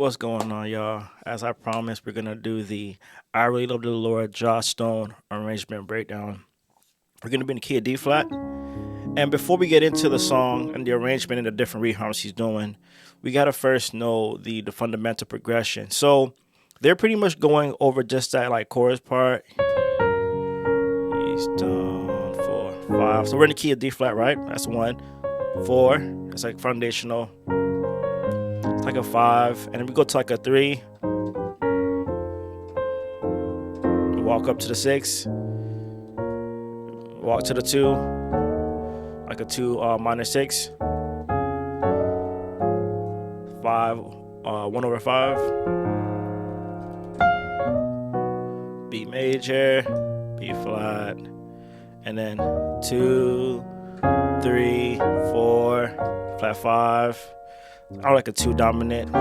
What's going on, y'all? As I promised, we're gonna do the "I Really Love the Lord" Joss Stone arrangement breakdown. We're gonna be in the key of D flat. And before we get into the song and the arrangement and the different reharms he's doing, we gotta first know the fundamental progression. So they're pretty much going over just that like chorus part. He's done 4, 5. So we're in the key of D flat, right? That's 1, 4. It's like foundational. It's like a 5, and then we go to like a 3. We walk up to the 6. Walk to the 2, like a 2 minor 6. 5, 1 over 5. B major, B flat, and then 2, 3, 4, flat 5. I like a 2 dominant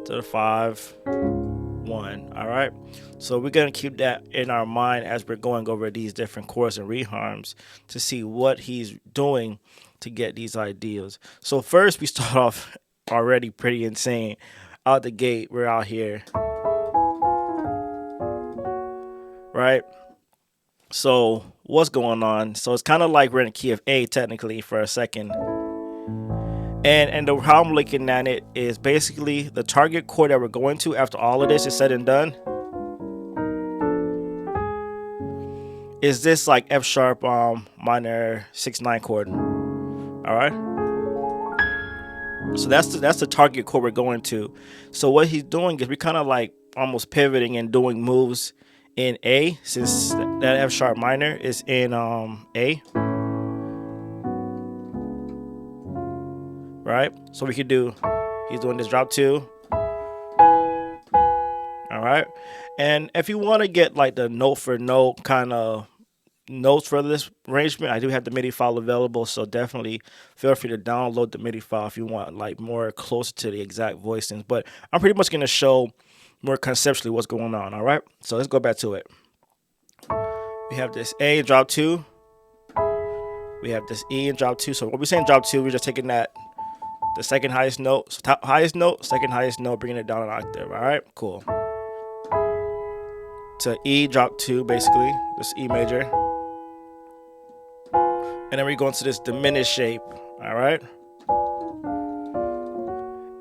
to the 5, 1. All right. So we're gonna keep that in our mind as we're going over these different chords and reharms to see what he's doing to get these ideas. So first we start off already pretty insane. Out the gate, we're out here. Right? So what's going on? So it's kind of like we're in the key of A technically for a second. And how I'm looking at it is basically the target chord that we're going to after all of this is said and done is this like F sharp minor 6/9 chord. All right. So that's the target chord we're going to. So what he's doing is we're kind of like almost pivoting and doing moves in A, since that F sharp minor is in A. Right? So we could do, he's doing this drop 2. All right. And if you want to get like the note for note kind of notes for this arrangement, I do have the MIDI file available. So definitely feel free to download the MIDI file if you want like more closer to the exact voicings. But I'm pretty much going to show more conceptually what's going on. All right. So let's go back to it. We have this A drop 2. We have this E and drop 2. So when we're saying drop 2, we're just taking that the second highest note, so top highest note, second highest note, bringing it down an octave. All right, cool. To E drop 2, basically, this E major, and then we go into this diminished shape. All right.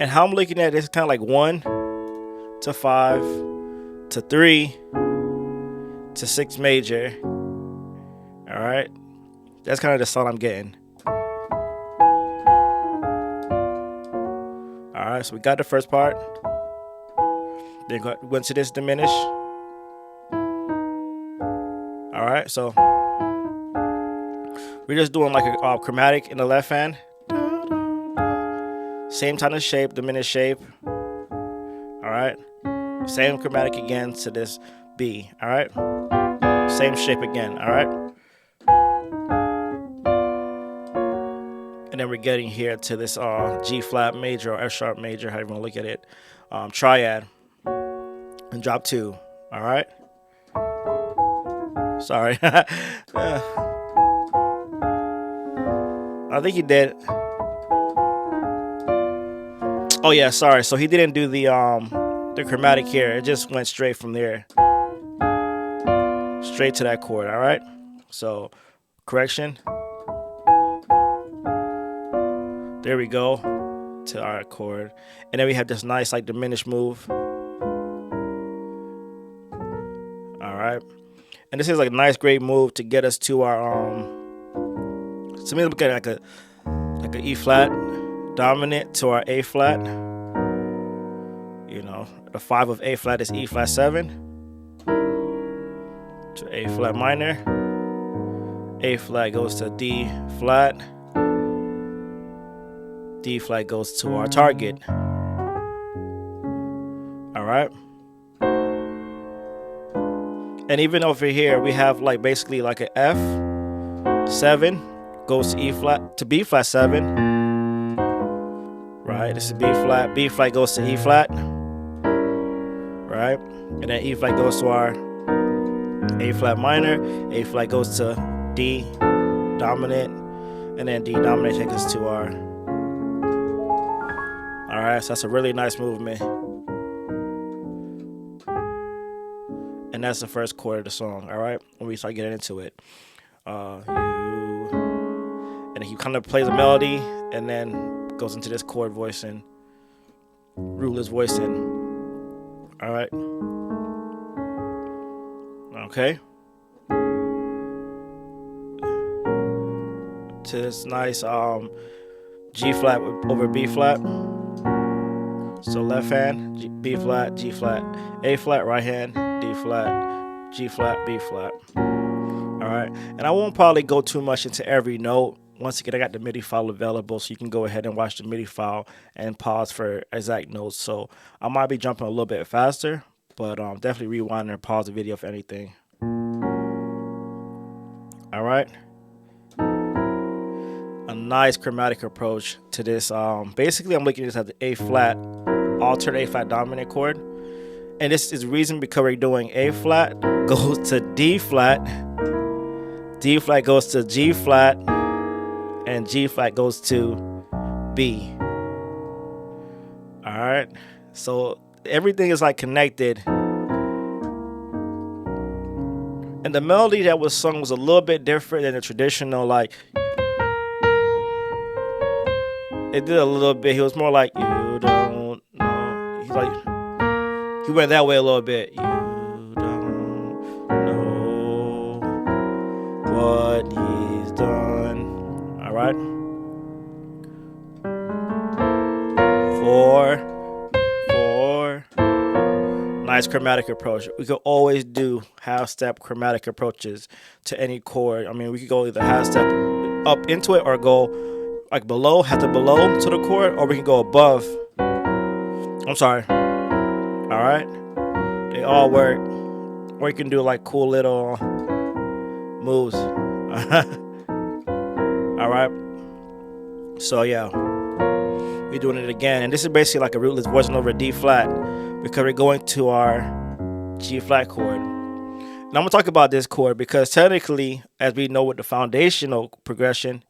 And how I'm looking at this is kind of like 1 to 5 to 3 to 6 major. All right, that's kind of the sound I'm getting. All right, so we got the first part. Then went to this diminish. All right, so we're just doing like a chromatic in the left hand. Same kind of shape, diminished shape. All right, same chromatic again to this B. All right, same shape again. All right. And then we're getting here to this G flat major or F sharp major, however you want to look at it, triad, and drop 2. All right. Sorry. I think he did. Oh yeah, sorry. So he didn't do the chromatic here. It just went straight from there, straight to that chord. All right. So correction. There we go to our chord. And then we have this nice like diminished move. All right. And this is like a nice great move to get us to our to me look at like a E flat dominant to our A flat. You know, the 5 of A flat is E flat 7 to A flat minor. A flat goes to D flat. D flat goes to our target. All right. And even over here, we have like basically like an F7 goes to E flat to B flat 7. Right. This is B flat. B flat goes to E flat. Right. And then E flat goes to our A flat minor. A flat goes to D dominant. And then D dominant takes us to our. All right. right, so that's a really nice movement. And that's the first chord of the song, all right? When we start getting into it. And he kind of plays a melody and then goes into this chord voicing, rootless voicing. All right. Okay. To this nice G flat over B flat. So left hand, B flat, G flat, A flat, right hand, D flat, G flat, B flat. All right. And I won't probably go too much into every note. Once again, I got the MIDI file available, so you can go ahead and watch the MIDI file and pause for exact notes. So I might be jumping a little bit faster, but definitely rewind and pause the video if anything. All right. A nice chromatic approach to this. Basically, I'm looking at this as the A flat, alternate A flat dominant chord. And this is the reason because we're doing A flat goes to D flat, D flat goes to G flat, and G flat goes to B. All right. So everything is like connected. And the melody that was sung was a little bit different than the traditional, like, it did a little bit. He was more like, you don't know. He's like, he went that way a little bit. You don't know what he's done. All right. 4, 4. Nice chromatic approach. We could always do half step chromatic approaches to any chord. I mean, we could go either half step up into it or go like below, half step below to the chord, or we can go above. I'm sorry. All right. They all work. Or you can do like cool little moves. All right. So yeah, we're doing it again, and this is basically like a rootless voicing over D flat because we're going to our G flat chord. And I'm gonna talk about this chord because technically, as we know with the foundational progression,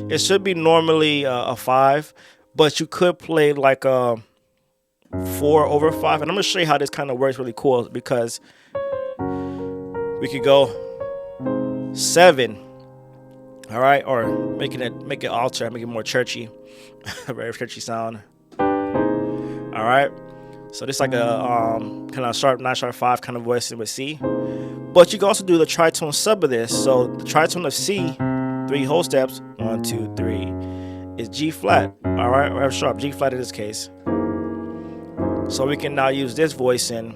it should be normally a 5, but you could play like a 4 over 5. And I'm gonna show you how this kind of works really cool because we could go 7, all right, or make it alter, make it more churchy, a very churchy sound. All right, so this is like a kind of sharp 9 sharp 5 kind of voicing with C, but you can also do the tritone sub of this. So the tritone of C, 3 whole steps, 1, 2, 3, is G flat, all right, or F sharp, G flat in this case. So we can now use this voicing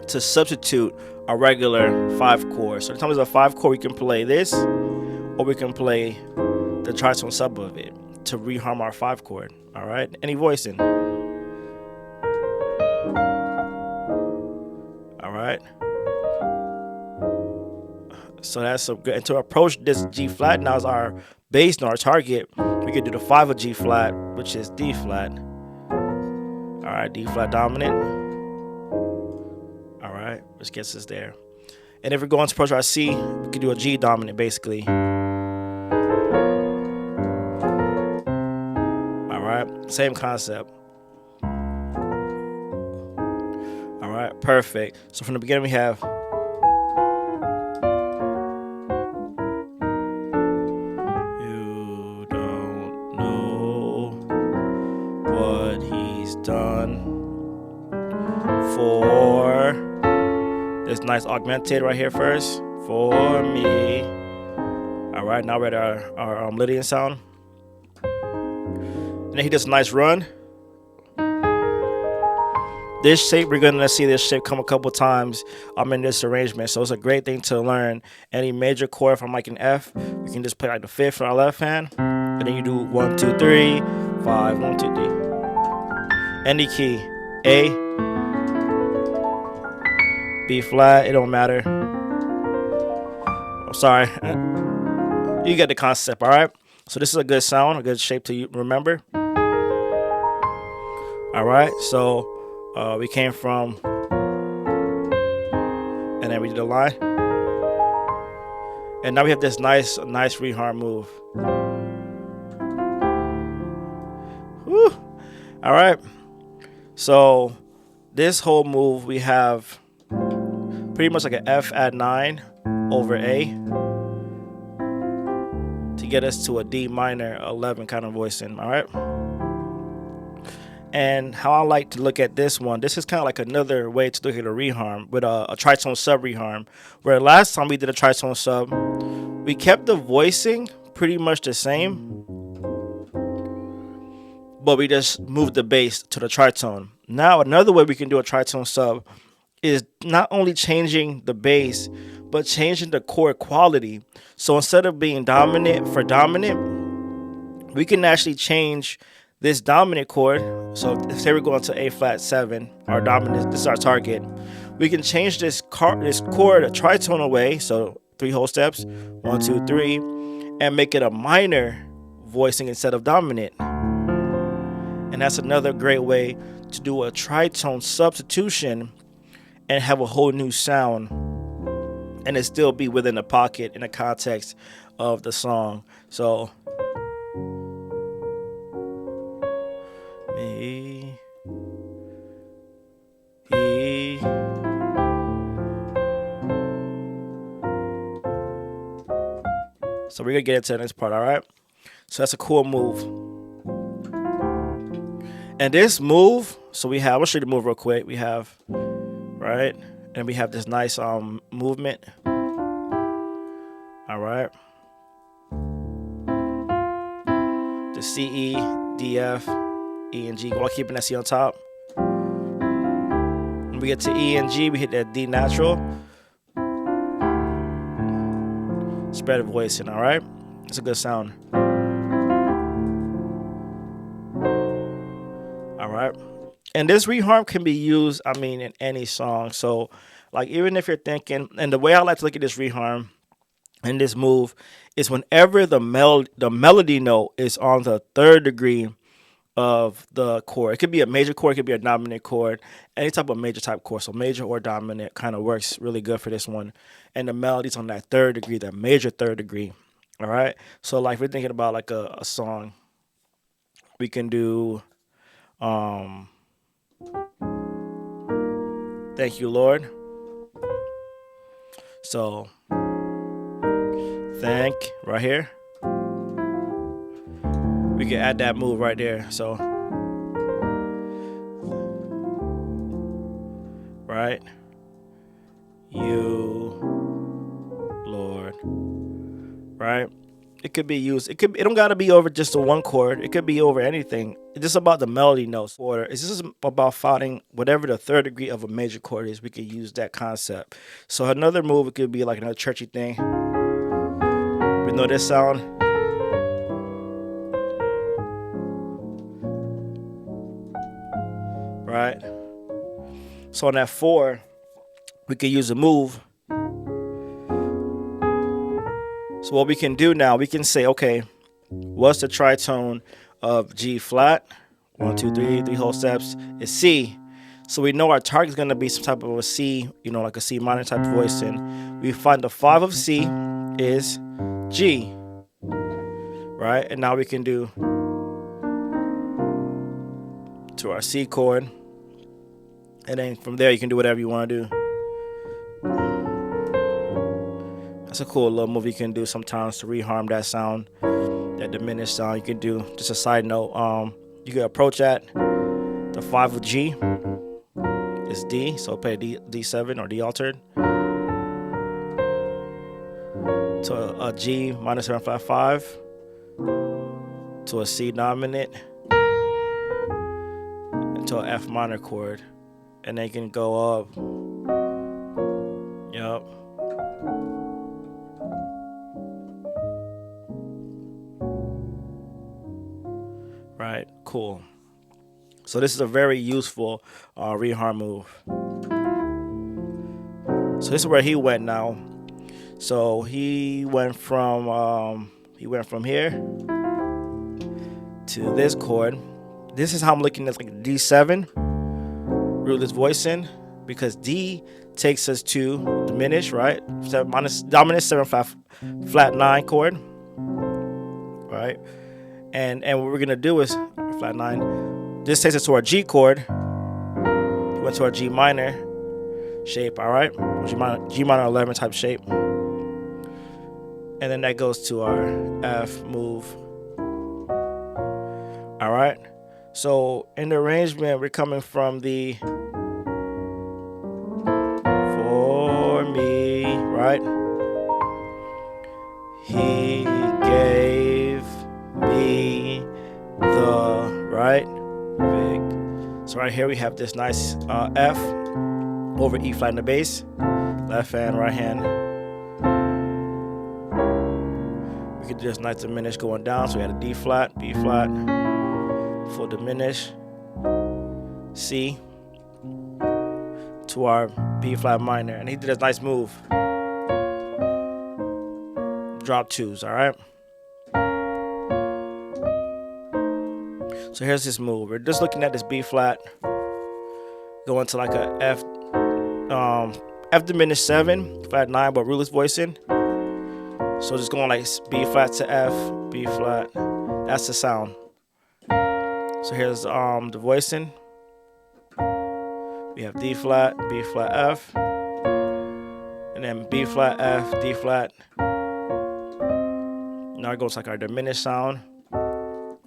to substitute a regular 5 chord. So anytime there's a 5 chord, we can play this, or we can play the tritone sub of it to reharm our 5 chord. All right, any voicing. All right. So that's so good. And to approach this G flat now is our bass note, our target. We could do the 5 of G flat, which is D flat. All right, D flat dominant. All right, which gets us there. And if we're going to approach our C, we could do a G dominant basically. All right, same concept. All right, perfect. So from the beginning we have done for this nice augmented right here first for me. All right, now we're at our Lydian sound, and then he does a nice run. This shape, we're gonna see this shape come a couple times in this arrangement, so it's a great thing to learn. Any major chord from like an F, we can just play like the 5th on our left hand, and then you do 1, 2, 3, 5, 1, 2, 3. Any key, A, B flat, it don't matter. I'm sorry. You get the concept, all right? So this is a good sound, a good shape to remember. All right, so we came from, and then we did a line. And now we have this nice reharm move. All right. So this whole move, we have pretty much like an F add 9 over A to get us to a D minor 11 kind of voicing. All right. And how I like to look at this one, this is kind of like another way to look at a reharm with a tritone sub reharm. Where last time we did a tritone sub, we kept the voicing pretty much the same, but we just moved the bass to the tritone. Now another way we can do a tritone sub is not only changing the bass, but changing the chord quality. So instead of being dominant for dominant, we can actually change this dominant chord. So say we're going to A flat 7, our dominant, this is our target. We can change this chord a tritone away, so 3 whole steps, 1, 2, 3, and make it a minor voicing instead of dominant. And that's another great way to do a tritone substitution and have a whole new sound, and it still be within the pocket in the context of the song. So me, he. So we're gonna get into the next part, all right? So that's a cool move. And this move, so we have, I'll show you the move real quick. We have, right? And we have this nice movement. All right. The C, E, D, F, E, and G, while keeping that C on top. When we get to E and G, we hit that D natural. Spread of voicing, all right? It's a good sound. All right. And this reharm can be used, I mean, in any song. So, like, even if you're thinking, and the way I like to look at this reharm and this move is whenever the melody note is on the 3rd degree of the chord. It could be a major chord, it could be a dominant chord, any type of major type chord. So major or dominant kind of works really good for this one. And the melody's on that 3rd degree, that major 3rd degree. All right. So like if we're thinking about like a song, we can do Thank You, Lord. So thank right here. We can add that move right there. So right, you, Lord, right? It could be used. It don't gotta be over just the one chord. It could be over anything. It's just about the melody notes. Or it's just about finding whatever the 3rd degree of a major chord is. We could use that concept. So another move, it could be like another churchy thing. We know this sound. Right? So on that 4, we could use a move. So what we can do now, we can say, okay, what's the tritone of G flat? 1, 2, 3, 3 whole steps is C. So we know our target is going to be some type of a C, you know, like a C minor type of voicing. We find the 5 of C is G, right? And now we can do to our C chord. And then from there, you can do whatever you want to do. That's a cool little move you can do sometimes to reharm that sound, that diminished sound. You can do, just a side note, you can approach that. The 5 of G is D, so play D7 or D altered. To a G minor 7 flat 5. To a C dominant. To an F minor chord. And then you can go up. Yup. Right, cool. So this is a very useful reharm move. So this is where he went now. So he went from here to this chord. This is how I'm looking at like D7, rootless voicing, because D takes us to diminish, right? Dominant 7 flat 9 chord, right? And what we're gonna do is flat 9 this takes us to our G chord. We went to our G minor shape, all right? G minor 11 type shape. And then that goes to our F move. All right? So in the arrangement, we're coming from the for me, right? He gave me the, right? So right here we have this nice F over E flat in the bass. Left hand, right hand. We could just nice diminish going down. So we had a D flat, B flat, full diminish, C to our B flat minor. And he did a nice move. Drop twos, all right? So here's this move. We're just looking at this B flat, going to like a F diminished 7, flat 9, but rootless voicing. So just going like B flat to F, B flat. That's the sound. So here's the voicing. We have D flat, B flat, F, and then B flat, F, D flat. Now it goes like our diminished sound.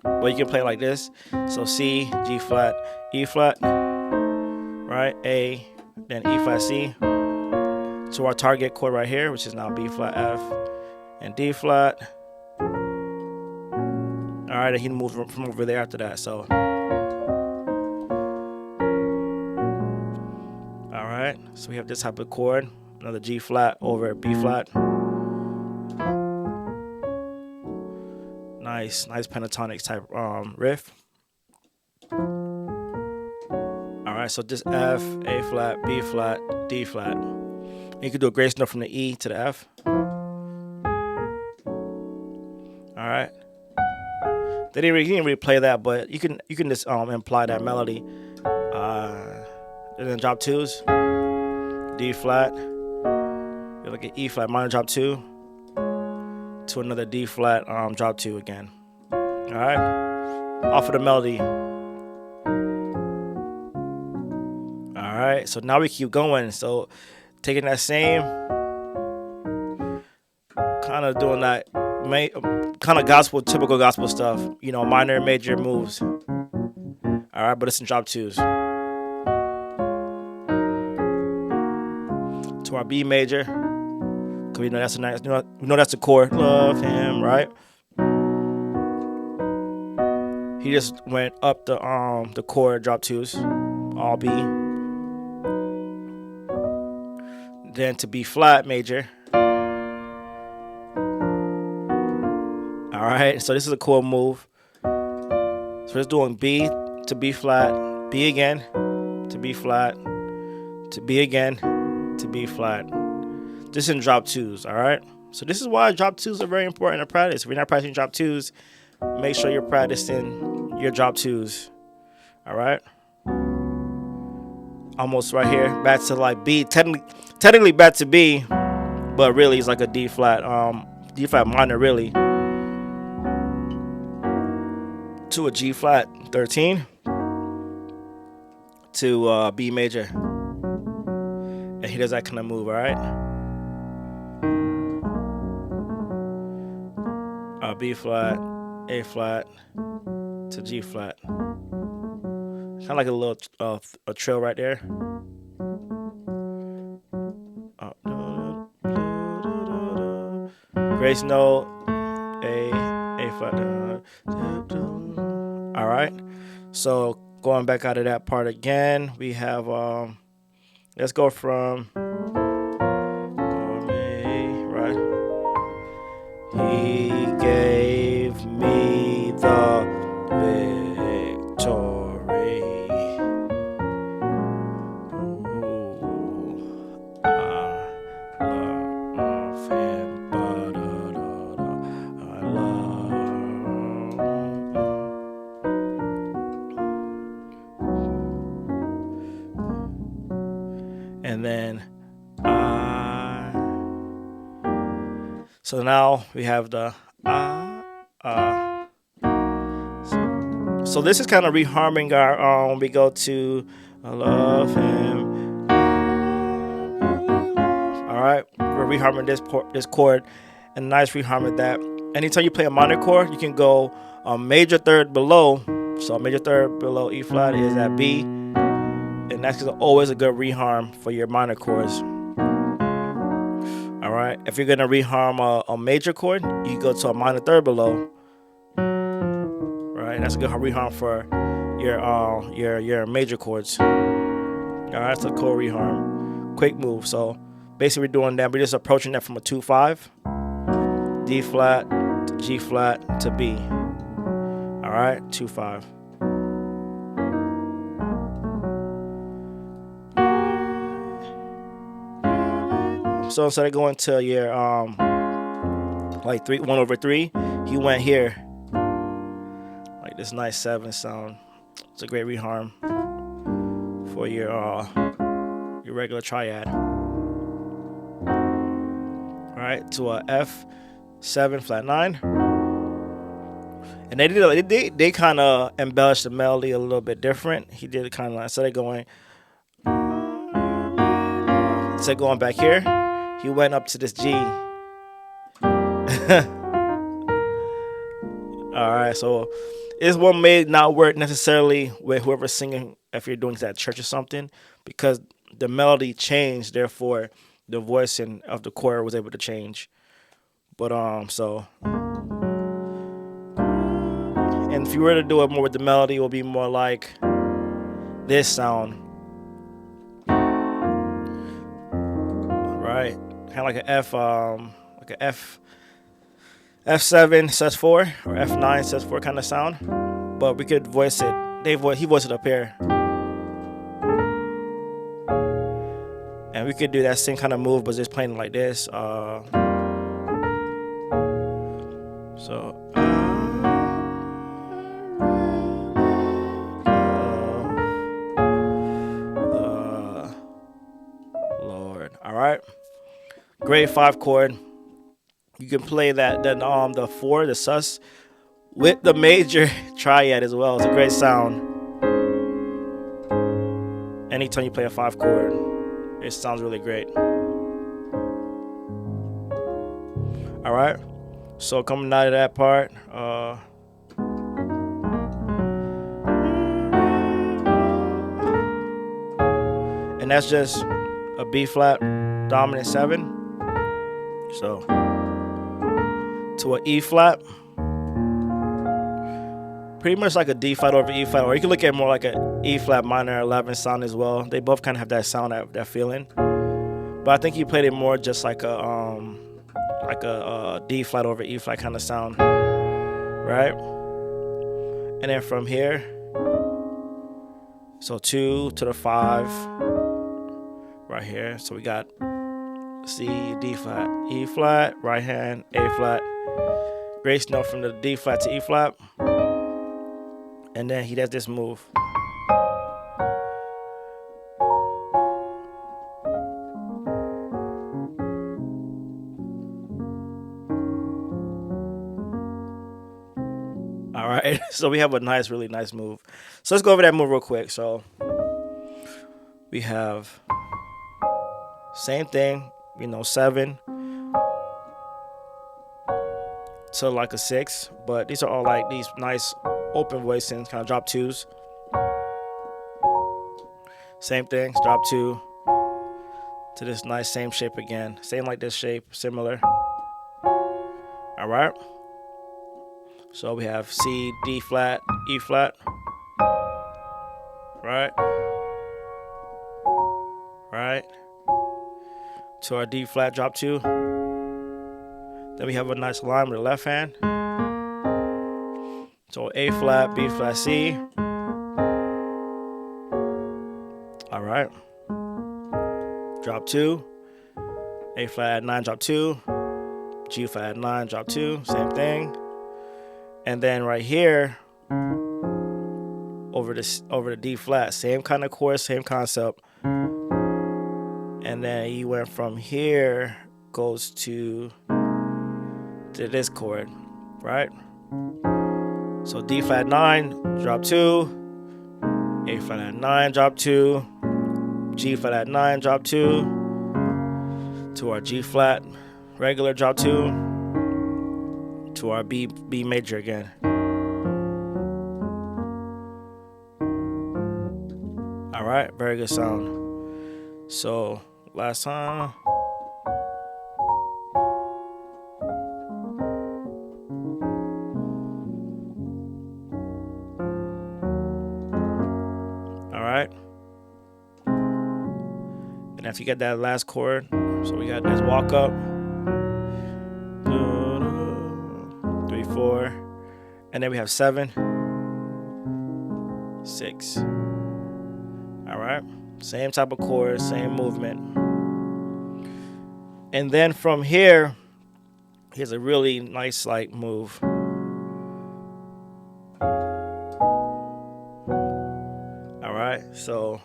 But you can play it like this. So C, G flat, E flat, right? A, then E flat, C. To our target chord right here, which is now B flat, F, and D flat. All right, and he moves from over there after that. So, all right. So we have this type of chord, another G flat over B flat. Nice pentatonic type riff. All right, so just F, A flat, B flat, D flat. You could do a grace note from the E to the F. All right. He didn't really play that, but you can just imply that melody. And then drop twos, D flat. You look at E flat minor drop 2 to another D flat drop 2 again. All right. Off of the melody. All right. So now we keep going. So taking that same kind of doing that kind of typical gospel stuff, you know, minor and major moves. All right, but it's in drop 2s. To our B major, cause we know that's a nice, we know that's the chord. Love him, right? He just went up the chord, drop 2s, all B. Then to B flat major. All right, so this is a cool move. So it's doing B to B flat, B again, to B flat, to B again, to B flat. This in drop 2s, all right? So this is why drop 2s are very important to practice. If you're not practicing drop 2s, make sure you're practicing your drop 2s, all right? Almost right here, back to like B, technically back to B, but really it's like a D flat minor really. To a G flat 13 to B major, and he does that kind of move, all right? B flat, A flat to G flat, kind of like a little a trill right there. Grace note, A flat. All right, so going back out of that part again, we have let's go from right. He gave me the victory. Love him, I love. And then so now we have the So this is kind of reharming our when we go to I love him. All right, we're reharming this chord, and nice reharming that. Anytime you play a minor chord, you can go a major third below. So a major third below E flat is at B, and that's always a good reharm for your minor chords. All right, if you're gonna reharm a major chord, you go to a minor third below. Right, that's a good reharm for your major chords. All right, that's a cool reharm, quick move. So basically, we're doing that. We're just approaching that from a 2/5, D flat to G flat to B. All right, 2/5. So instead of going to your like 1/3, he went here. Like this nice 7 sound. It's a great reharm for your regular triad. All right, to a F7 flat 9. And they kind of embellished the melody a little bit different. He did it kind of like, instead of going back here, he went up to this G. All right, so this one may not work necessarily with whoever's singing if you're doing it at church or something, because the melody changed, therefore the voicing of the choir was able to change. But so, and if you were to do it more with the melody, it will be more like this sound, right? Kind of like an F7 sus4 or F9 sus4 kind of sound, but we could voice it. He voiced it up here, and we could do that same kind of move, but just playing like this. Lord, all right, grade 5 chord. You can play that, then the 4, the sus, with the major triad as well. It's a great sound. Anytime you play a 5 chord, it sounds really great. All right, so coming out of that part, and that's just a B flat dominant 7. So to an E flat, pretty much like a D flat over E flat, or you can look at it more like a E flat minor 11 sound as well. They both kind of have that sound, that feeling, but I think he played it more just like a D flat over E flat kind of sound, right? And then from here, so 2 to the 5 right here. So we got C, D flat, E flat, right hand, A flat. Great note from the D flat to E flat. And then he does this move. All right, so we have a really nice move. So let's go over that move real quick. So we have same thing, 7 to like a 6, but these are all like these nice open voicings, kind of drop 2s. Same thing, drop 2 to this nice same shape again. Same like this shape, similar. All right. So we have C, D flat, E flat. Right. Right. To our D flat, drop 2. Then we have a nice line with the left hand. So A flat, B flat, C. All right. Drop 2. A flat 9, drop 2. G flat 9, drop 2. Same thing. And then right here, over the D flat, same kind of chord, same concept. And then he went from here, goes to this chord, right? So D flat 9, drop 2, A flat at 9, drop 2, G flat at 9, drop 2, to our G flat, regular, drop 2, to our B major again. All right, very good sound. So last time. All right. And if you get that last chord, so we got this walk up, 3, 4, and then we have 7, 6. All right, same type of chord, same movement. And then from here, here's a really nice like move. All right, so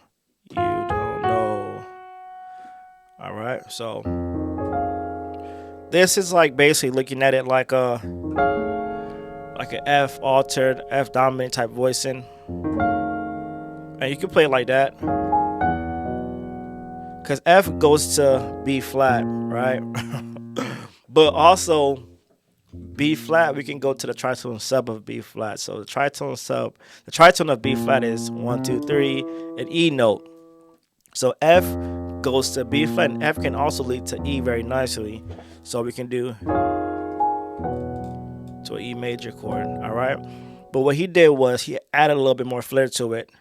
you don't know. All right, so this is like basically looking at it like an F altered, F dominant type voicing. And you can play it like that. Because F goes to B flat, right? But also B flat, we can go to the tritone sub of B flat. So the tritone of B flat is 1, 2, 3, an E note. So F goes to B flat, and F can also lead to E very nicely. So we can do to an E major chord, all right? But what he did was he added a little bit more flair to it.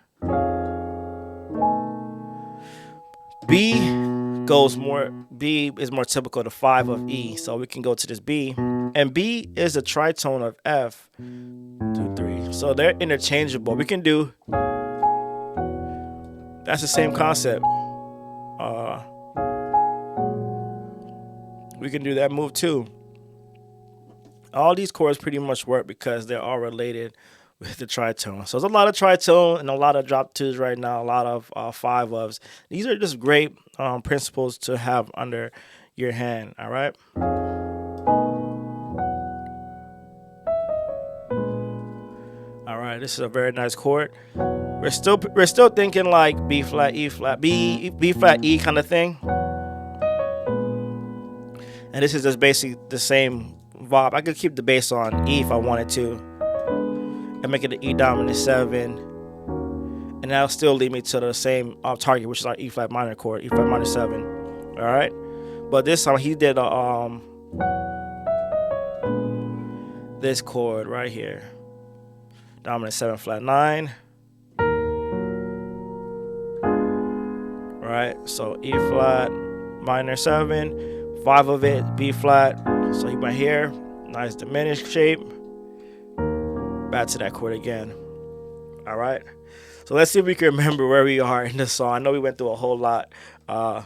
B is more typical to 5 of E, so we can go to this B, and B is the tritone of F, 2, 3. So they're interchangeable. We can do, that's the same concept. We can do that move too. All these chords pretty much work because they're all related with the tritone. So there's a lot of tritone and a lot of drop 2s right now, a lot of 5 ofs. These are just great principles to have under your hand, all right? All right, this is a very nice chord. We're still thinking like B flat, E flat, B flat, E kind of thing. And this is just basically the same vibe. I could keep the bass on E if I wanted to, and make it an E dominant 7, and that'll still lead me to the same target, which is our E flat minor chord, E flat minor 7. All right, but this time he did this chord right here, dominant 7 flat 9. Right, so E flat minor 7, 5 of it, B flat. So you might hear nice diminished shape. Back to that chord again. All right. So let's see if we can remember where we are in the song. I know we went through a whole lot. Don't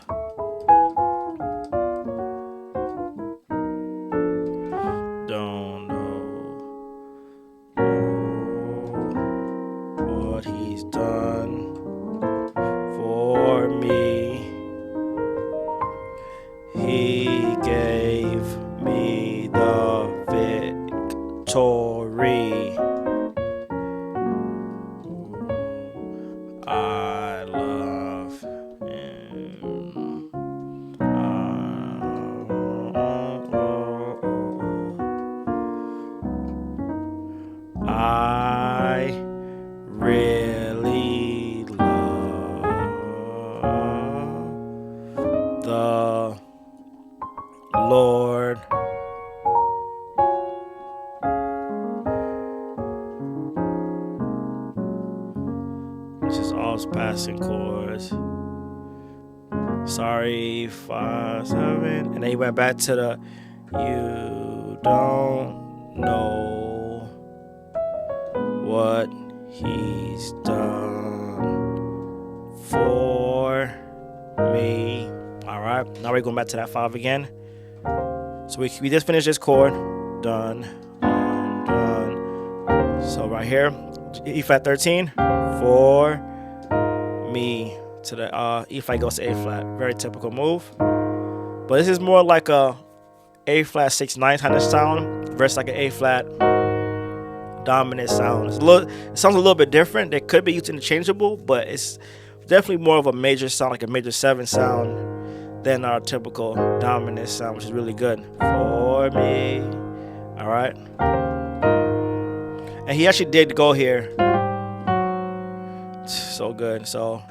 know what he's done for me. He gave me the victory. I love him. I really love the Lord. This is all passing chords. Sorry, 5, 7. And then he went back to the you don't know what he's done for me. All right, now we're going back to that 5 again. So we just finished this chord. Done, done. So right here, E flat 13 for me, to the E flat goes to A flat. Very typical move. But this is more like a A flat 6/9 kind of sound versus like an A flat dominant sound. It sounds a little bit different. They could be used interchangeable, but it's definitely more of a major sound, like a major 7 sound, than our typical dominant sound, which is really good for me. All right. And he actually did go here. So good. So.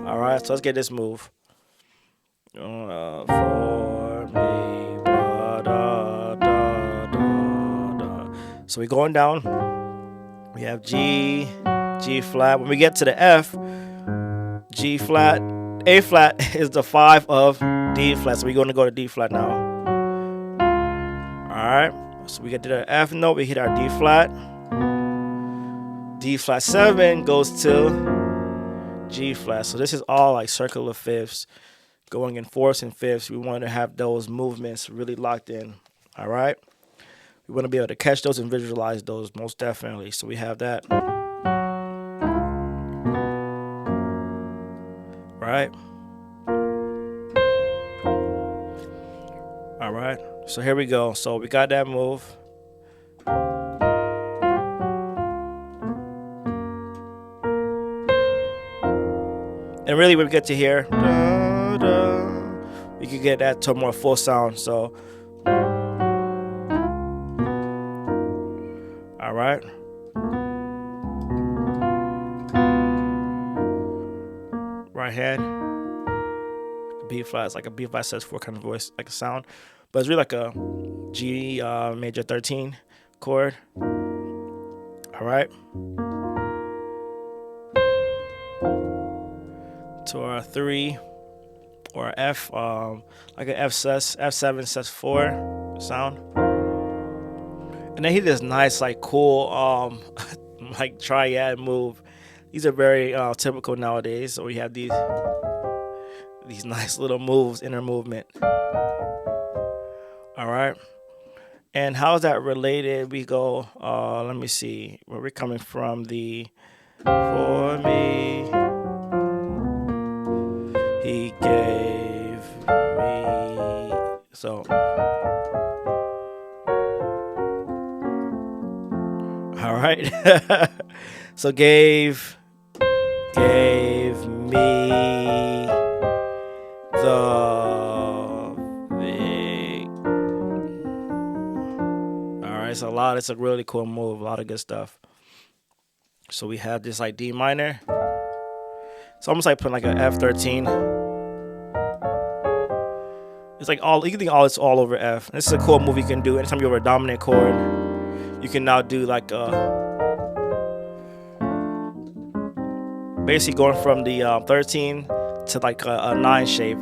All right. So let's get this move. For me. So we're going down. We have G, G flat. When we get to the F, G flat, A flat is the 5 of D flat. So we're going to go to D flat now. Alright. So we get to the F note, we hit our D flat. D flat 7 goes to G flat. So this is all like circular fifths, going in fourths and fifths. We want to have those movements really locked in. Alright. We want to be able to catch those and visualize those most definitely. So we have that. Right. All right. So here we go. So we got that move. And really when we get to here, we can get that to a more full sound. So all right. Right hand. B flat. It's like a B flat sus4 kind of voice, like a sound. But it's really like a G major 13 chord. All right. To our 3 or F, like an F sus, F7 sus4 sound. And then he does nice, like cool, like triad move. These are very typical nowadays. So we have these nice little moves, inner movement. All right. And how is that related? We go, let me see, where we're coming from. The for me, he gave me. So. All right. So gave me the big. All right. So it's a really cool move. A lot of good stuff. So we have this like D minor. It's almost like putting like an F13. It's like you can think it's all over F. This is a cool move you can do anytime you're over a dominant chord. You can now do like basically going from the 13 to like a 9 shape.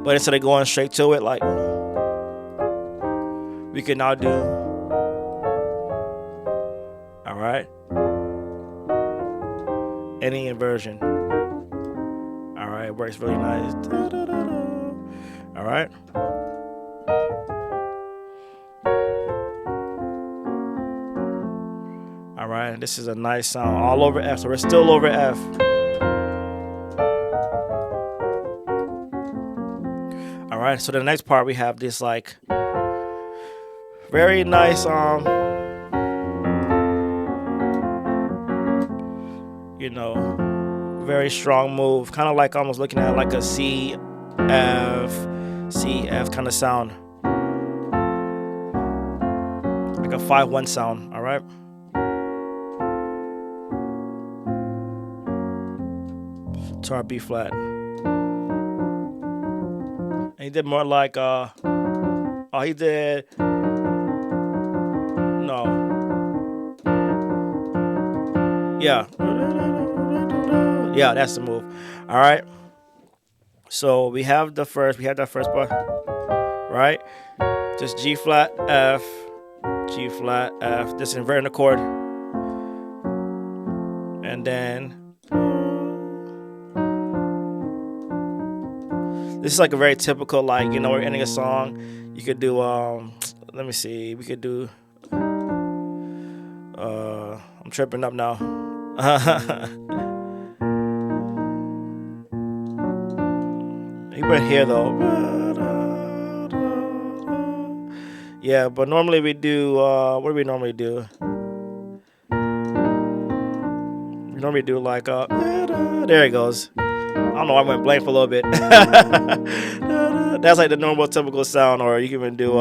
But instead of going straight to it, like we can now do. All right. Any inversion. All right, it works really nice. All right. All right, this is a nice sound all over F. So we're still over F. All right, so the next part we have this like very nice very strong move, kind of like almost looking at like a C F kind of sound, like a 5-1 sound. All right. To our B flat. And he did more like he did no. Yeah. Yeah, that's the move. All right. So we have that first part, right? Just G flat F, G flat F. Just inverting the chord, and then this is like a very typical, like, we're ending a song. You could do let me see. We could do I'm tripping up now. He went here though. Yeah, but normally we do. What do we normally do? We normally do like there it goes. I don't know. I went blank for a little bit. That's like the normal typical sound, or you can even do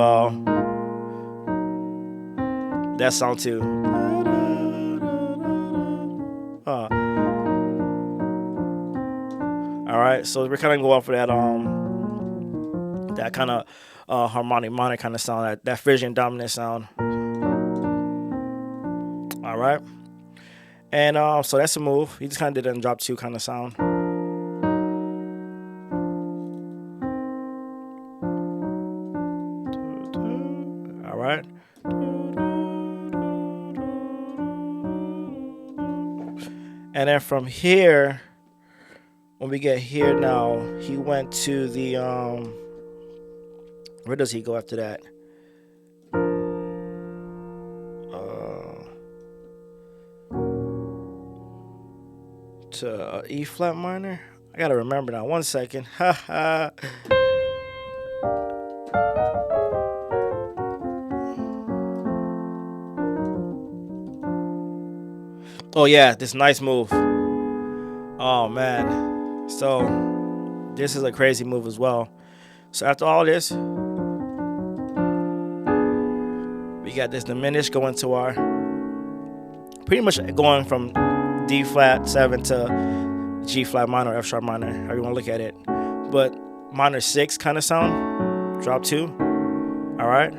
that sound too. All right, so we're kind of going for that kind of harmonic minor kind of sound, that Phrygian dominant sound. All right, and so that's a move. He just kind of did a drop 2 kind of sound. All right. And then from here, when we get here now, he went to the where does he go after that? To E flat minor. I gotta remember now. 1 second. Oh yeah, this nice move. Oh man. So this is a crazy move as well. So after all this, we got this diminished going to our, pretty much going from D flat 7 to G flat minor, F sharp minor, however you want to look at it. But minor 6 kind of sound, drop 2. All right.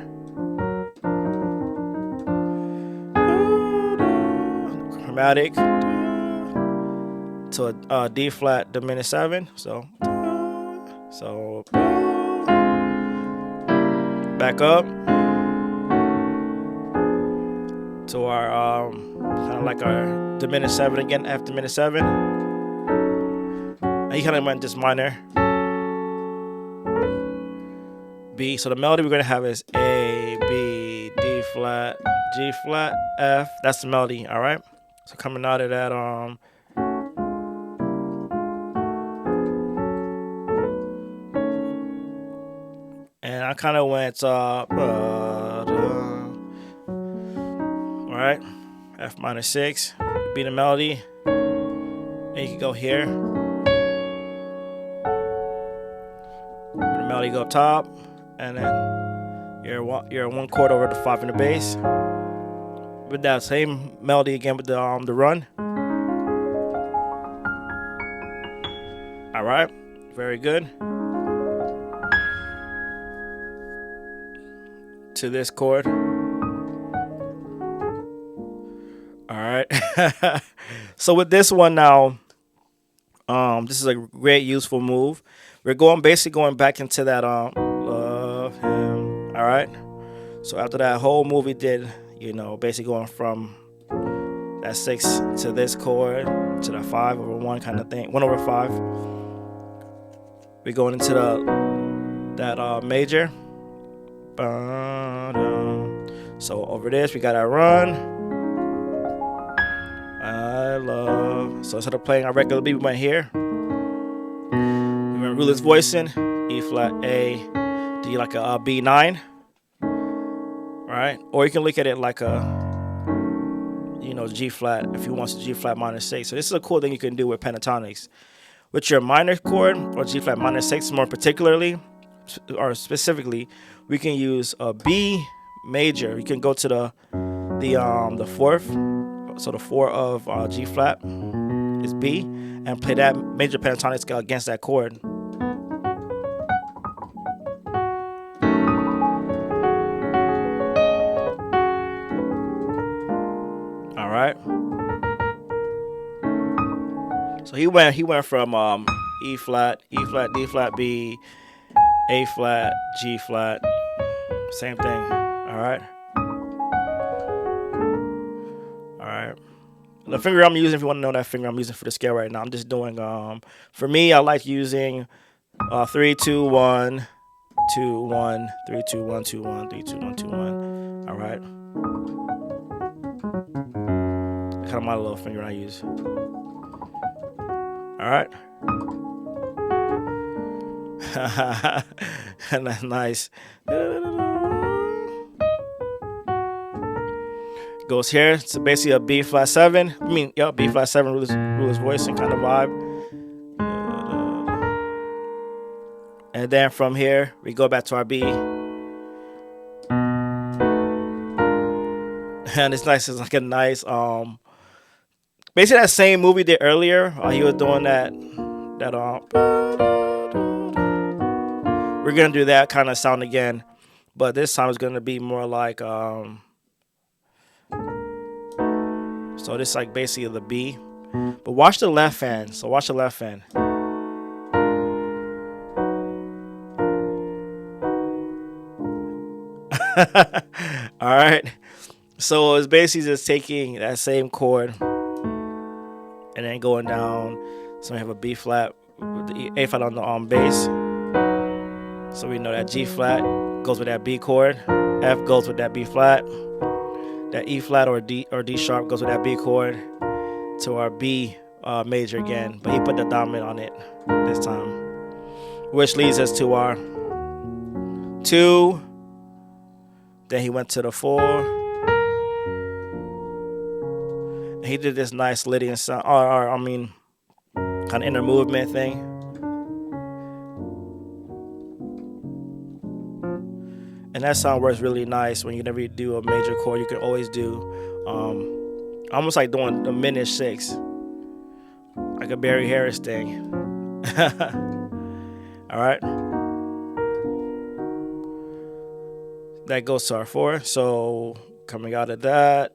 Chromatic to a D flat diminished 7. So back up to our kind of like our diminished 7 again, F diminished 7. And he kind of went this minor B. So the melody we're gonna have is A, B, D flat, G flat, F. That's the melody. All right. So coming out of that and I kind of went all right, F minor 6, be the melody, and you can go here, the melody go up top, and then you're 1 chord over the 5 in the bass. With that same melody again with the run. All right, very good. To this chord. All right. So with this one now, this is a great useful move. We're basically going back into that love him. All right. So after that whole move we did, basically going from that 6 to this chord to the 5 over 1 kind of thing, 1 over 5. We're going into that major. So over this we got our run. I love. So instead of playing our regular B, we went here. We went ruleless voicing, E flat A, D like a B9. Right? Or you can look at it like a, G flat, if you want to G flat minor 6. So this is a cool thing you can do with pentatonics. With your minor chord, or G flat minor 6 more particularly, or specifically, we can use a B major. You can go to the 4th, so the 4 of G flat is B, and play that major pentatonic scale against that chord. Right. So he went from E flat, D flat, B, A flat, G flat, same thing. All right. All right. The finger I'm using, if you want to know that finger I'm using for the scale right now, I'm just doing for me I like using 3 2 1 2 1 3 2 1 2 1 3 2 1 2 1. All right. Kind of my little finger I use. All right. And that's nice. Goes here. It's basically a B flat 7. I mean, yeah, B flat 7 ruler's voicing kind of vibe. And then from here, we go back to our B. And it's nice. It's like a nice, basically that same movie did earlier. He was doing that. We're gonna do that kind of sound again, but this time it's gonna be more like, so this is like basically the B. But watch the left hand. So watch the left hand. All right. So it's basically just taking that same chord and then going down. So we have a B flat with the A flat on the bass. So we know that G flat goes with that B chord. F goes with that B flat. That E flat or D sharp goes with that B chord to our B major again. But he put the dominant on it this time, which leads us to our 2. Then he went to the 4. He did this nice Lydian sound, kind of inner movement thing. And that sound works really nice when you never do a major chord. You can always do almost like doing a minute 6, like a Barry Harris thing. All right. That goes to our 4. So coming out of that,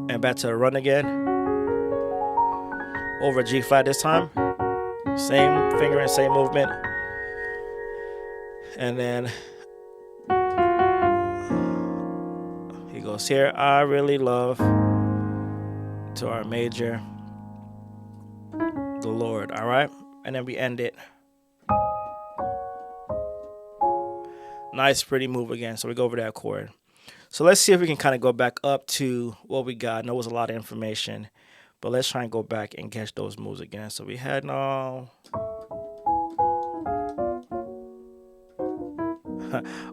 and back to the run again. Over G flat this time. Same finger and same movement. And then he goes here. I really love to our major, the Lord. All right. And then we end it. Nice, pretty move again. So we go over that chord. So let's see if we can kind of go back up to what we got. I know it was a lot of information, but let's try and go back and catch those moves again. So we had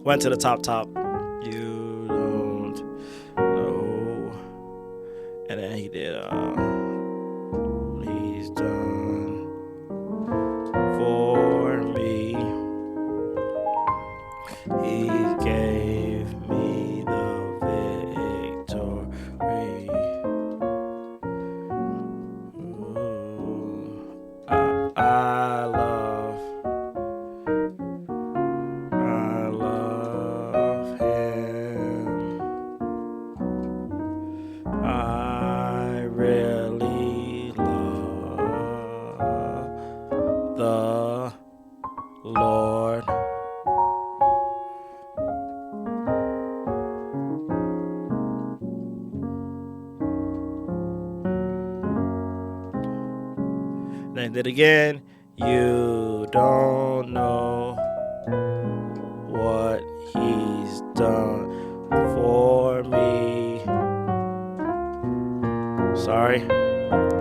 went to the top. You don't know. And then he did he's done for me. He gave me the victory. Ooh, I love him. I really love the Lord. Then did again. You don't know what he's done for me. Sorry.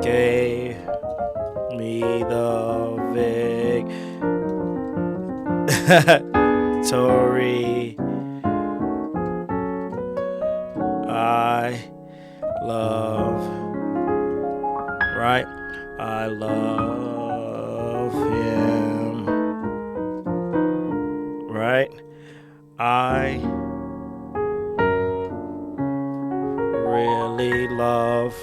Gave me the victory. I love, right? I love him, right? I really love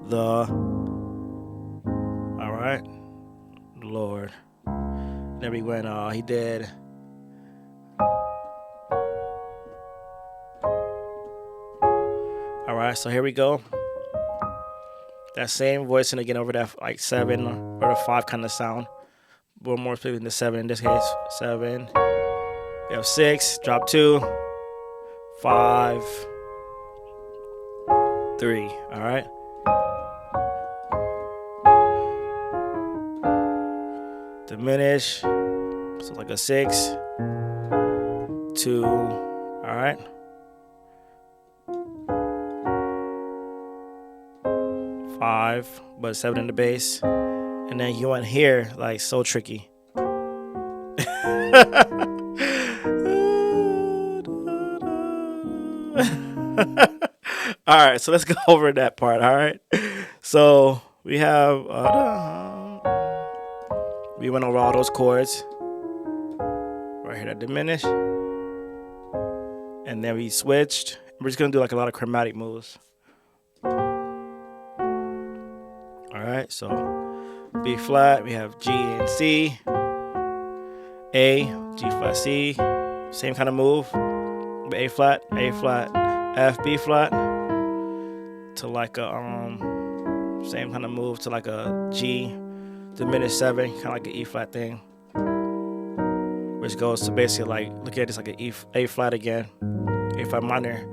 the, all right, Lord. Then we went, he did. All right, so here we go. That same voicing again over that like 7 or a 5 kind of sound. But more specifically the 7 in this case. 7. We have 6, drop 2, 5, 3. All right. Diminish. So like a 6, 2. All right. 5, but 7 in the bass. And then you want here, like, so tricky. All right, so let's go over that part. All right, so we have we went over all those chords right here that diminish, and then we switched. We're just gonna do like a lot of chromatic moves. All right, so B flat, we have G and C, A, G flat, C, same kind of move, A flat, F, B flat, to like a same kind of move to like a G diminished 7, kind of like an E flat thing, which goes to basically like, look at this like an A flat again, A flat minor,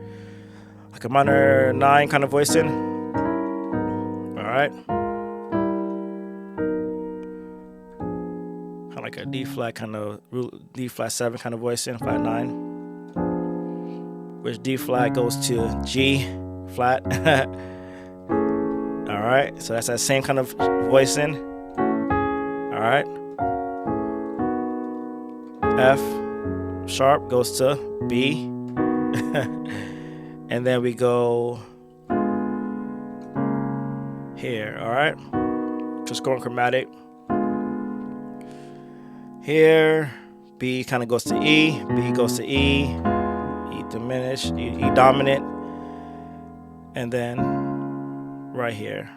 like a minor 9 kind of voicing. All right. Like a D flat kind of D flat 7 kind of voicing, flat 9, which D flat goes to G flat. All right, so that's that same kind of voicing. All right, F sharp goes to B, and then we go here. All right, just going chromatic. Here, B kind of goes to E, B goes to E, E diminished, E dominant, and then right here.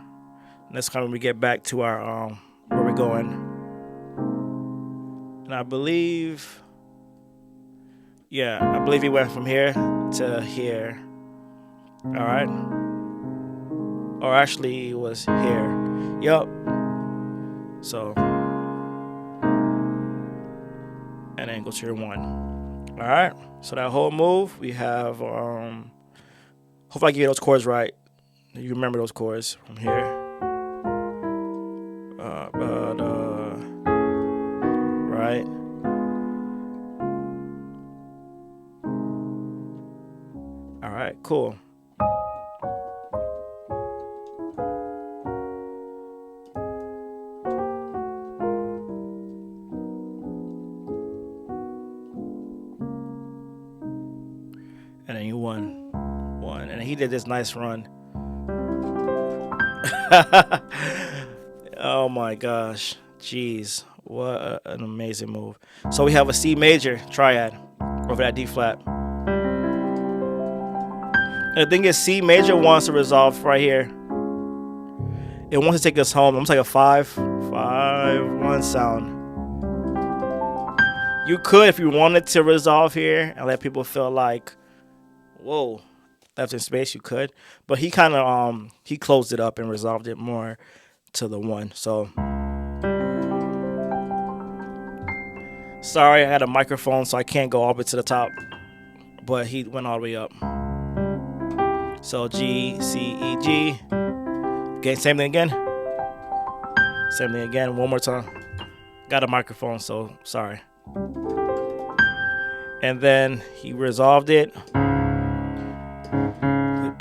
And that's kind of when we get back to our where we're going. And I believe, yeah, I believe he went from here to here. All right, or actually it was here. Yup. So. And then go to your 1. All right. So that whole move, we have. Hopefully, I get those chords right. You remember those chords from here. Right. All right. Cool. And then you won. And he did this nice run. Oh my gosh. Jeez. What an amazing move. So we have a C major triad over that D flat. And the thing is, C major wants to resolve right here. It wants to take us home. Almost like a 5-1 sound. You could, if you wanted to resolve here and let people feel like, whoa, left in space, you could, but he kind of he closed it up and resolved it more to the 1. So sorry, I had a microphone, so I can't go all the way to the top, but he went all the way up. So G, C, E, G. Okay, same thing again. One more time. Got a microphone, so sorry. And then he resolved it.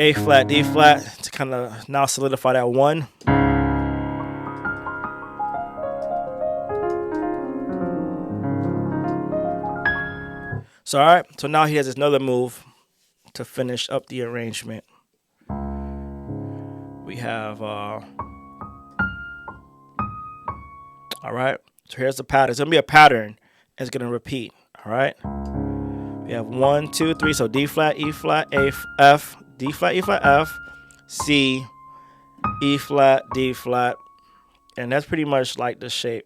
A flat, D flat to kind of now solidify that 1. So all right, so now he has another move to finish up the arrangement. We have all right. So here's the pattern. It's gonna be a pattern. It's gonna repeat. All right. We have 1, 2, 3. So D flat, E flat, A, F, D flat, E flat, F, C, E flat, D flat, and that's pretty much like the shape.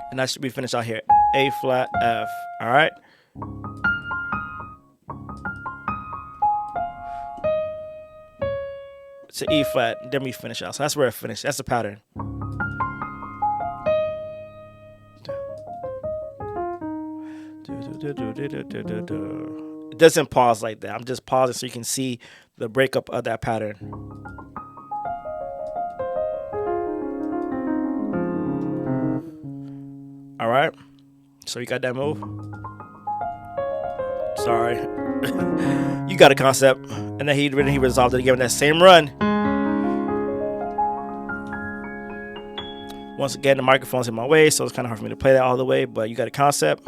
And that should be finished out here. A flat, F. All right. It's an E flat. Then we finish out. So that's where it finished. That's the pattern. It doesn't pause like that. I'm just pausing so you can see the breakup of that pattern. All right. So you got that move? Sorry. You got a concept. And then he resolved it again in that same run. Once again, the microphone's in my way, so it's kind of hard for me to play that all the way, but you got a concept.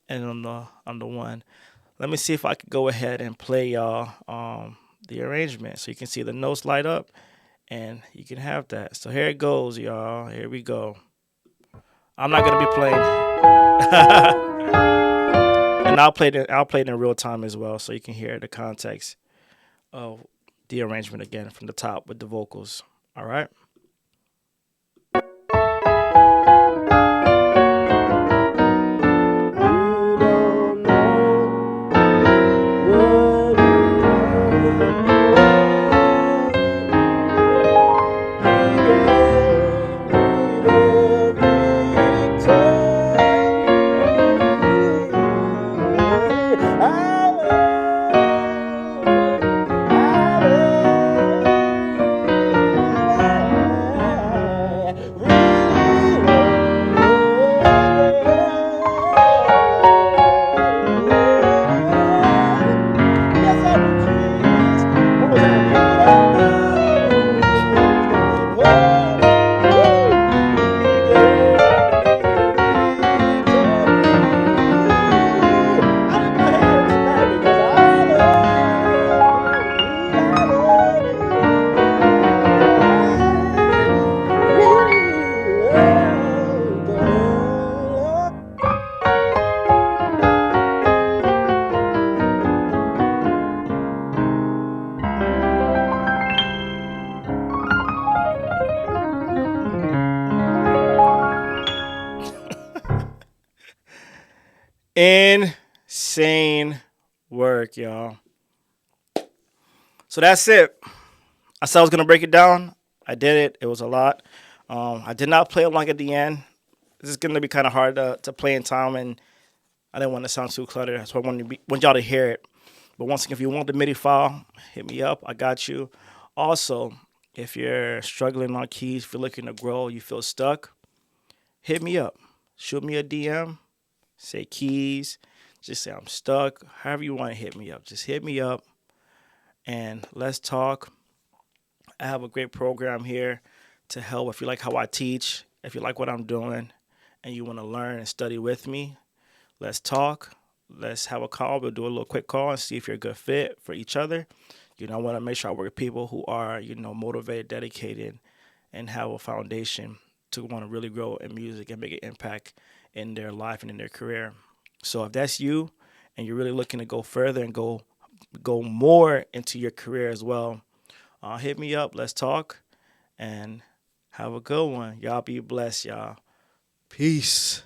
And on the one, let me see if I could go ahead and play y'all the arrangement so you can see the notes light up and you can have that. So here it goes, y'all. Here we go. I'm not gonna be playing, and I'll play it in real time as well, so you can hear the context of the arrangement again from the top with the vocals. All right. Insane work, y'all. So that's it. I said I was gonna break it down. I did it. It was a lot. I did not play along at the end. This is gonna be kind of hard to play in time, and I didn't want to sound too cluttered. So I want y'all to hear it. But once again, if you want the MIDI file, hit me up. I got you. Also, if you're struggling on keys, if you're looking to grow, you feel stuck, hit me up. Shoot me a DM. Say keys. Just say I'm stuck. However you want to hit me up. Just hit me up and let's talk. I have a great program here to help. If you like how I teach, if you like what I'm doing, and you want to learn and study with me, let's talk. Let's have a call. We'll do a little quick call and see if you're a good fit for each other. I want to make sure I work with people who are, motivated, dedicated, and have a foundation to want to really grow in music and make an impact in their life and in their career. So if that's you and you're really looking to go further and go more into your career as well, hit me up. Let's talk and have a good one. Y'all be blessed, y'all. Peace.